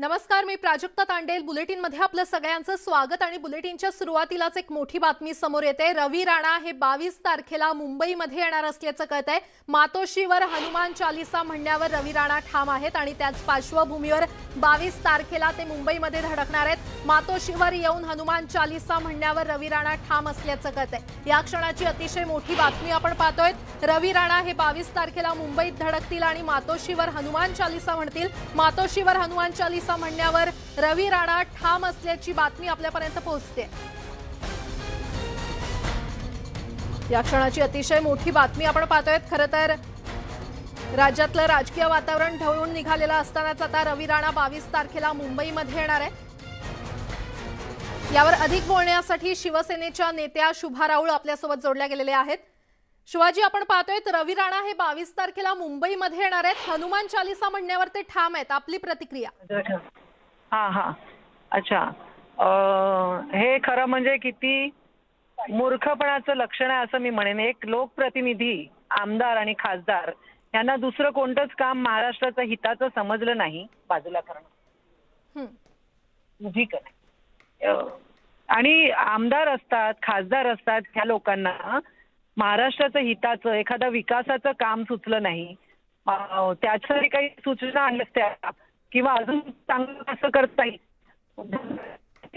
नमस्कार, मी प्राजक्ता तांडेल। बुलेटिनमध्ये आपलं सगळ्यांचं स्वागत आणि बुलेटिनच्या सुरुवातीलाच एक मोठी बातमी समोर येते। रवी राणा हे 22 तारखेला मुंबईमध्ये येणार असल्याचं कळतंय। मातोश्रीवर हनुमान चालीसा म्हणण्यावर रवी राणा ठाम आहेत आणि त्याच पार्श्वभूमीवर 22 तारखेला ते मुंबईमध्ये धडकणार आहेत। मातोश्रीवर येऊन हनुमान चालीसा म्हणण्यावर रवी राणा ठाम असल्याचं कळतंय। या क्षणाची अतिशय मोठी बातमी आपण पाहतोय। रवी राणा हे 22 तारखेला मुंबईत धडकतील आणि मातोश्रीवर हनुमान चालीसा म्हणतील। मातोश्रीवर हनुमान चालीसा म्हणण्यावर रवी राणा ठाम असल्याची बातमी आपल्यापर्यंत पोहोचते। या क्षणाची अतिशय मोठी बातमी आपण पाहतोय। खरं तर राज्यातलं राजकीय वातावरण ढवळून निघालेलं असतानाच आता रवी राणा 22 तारखेला मुंबईमध्ये येणार आहे। यावर अधिक बोलण्यासाठी शिवसेनेच्या नेत्या शुभा राऊळ आपल्यासोबत जोडल्या गेलेल्या आहेत। शिवाजी, आपण पाहतोय रवी राणा हे 22 तारखेला मुंबईमध्ये येणार आहेत। हनुमान चालीसा म्हणण्यावर ते ठाम आहेत। आपली प्रतिक्रिया? अच्छा, हे खरं म्हणजे किती मूर्खपणाचं लक्षण आहे असं मी म्हणेन। एक लोकप्रतिनिधी, आमदार आणि खासदार यांना दुसरं कोणतंच काम महाराष्ट्राचं हिताचं समजलं नाही, बाजूला करणं ठीक आहे। आणि आमदार असतात, खासदार असतात, ह्या लोकांना महाराष्ट्राचं हिताचं एखादा विकासाचं काम सुचलं नाही, त्यासाठी काही सूचना आणल्या असत्या किंवा अजून चांगलं कसं करता येईल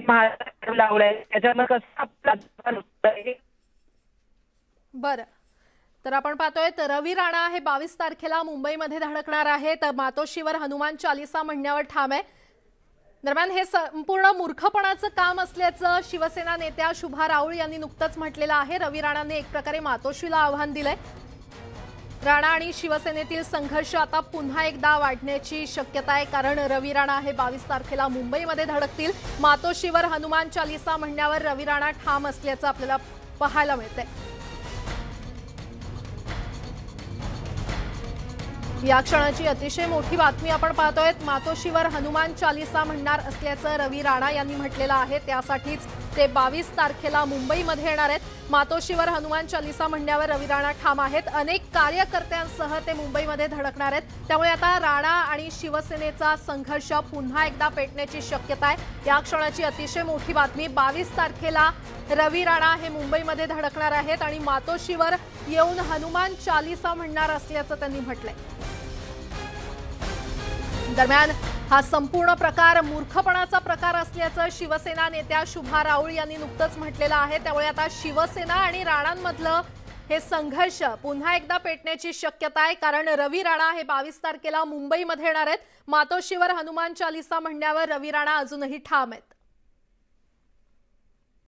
महाराष्ट्र लावलंय त्याच्यानं कसं। बरं, तर आपण पाहतोय रवी राणा हे 22 तारखेला मुंबईमध्ये धडकणार आहे। तर मातोश्रीवर हनुमान चालीसा म्हणण्यावर ठाम आहे। दरम्यान हे संपूर्ण मूर्खपणाचं काम असल्याचं शिवसेना नेत्या शुभा राऊळ यांनी नुकतंच म्हटलेलं आहे। रवी राणांनी एक प्रकारे मातोश्रीला आव्हान दिलंय। राणा आणि शिवसेनेतील संघर्ष आता पुन्हा एकदा वाढण्याची शक्यता आहे, कारण रवी राणा हे 22 तारखेला मुंबईमध्ये धडकतील। मातोश्रीवर हनुमान चालीसा म्हणण्यावर रवी राणा ठाम असल्याचं आपल्याला पाहायला मिळतंय। या क्षणाची अतिशय मोठी बातमी आपण पाहतोय। मातोश्रीवर हनुमान चालीसा म्हणणार असल्याचं रवी राणा यांनी म्हटलेलं आहे। त्यासाठीच ते 22 तारखेला मुंबईमध्ये येणार आहेत। मातोश्रीवर हनुमान चालीसा म्हणण्यावर रवी राणा ठाम आहेत। अनेक कार्यकर्त्यांसह ते मुंबईमध्ये धडकणार आहेत। त्यामुळे आता राणा आणि शिवसेनेचा संघर्ष पुन्हा एकदा पेटण्याची शक्यता आहे। या क्षणाची अतिशय मोठी बातमी, 22 तारखेला रवी राणा हे मुंबईमध्ये धडकणार आहेत आणि मातोश्रीवर येऊन हनुमान चालीसा म्हणणार असल्याचं त्यांनी म्हटलंय। दरम्यान हा संपूर्ण प्रकार मूर्खपणाचा प्रकार असल्याचं शिवसेना नेत्या शुभा राऊळ यांनी नुकतंच म्हटलेलं आहे। त्यामुळे आता शिवसेना आणि राणांमधलं हे संघर्ष पुन्हा एकदा पेटण्याची शक्यता आहे, कारण रवी राणा हे 22 तारखेला मुंबईमध्ये येणार आहेत। मातोश्रीवर हनुमान चालीसा म्हणण्यावर रवी राणा अजूनही ठाम आहेत।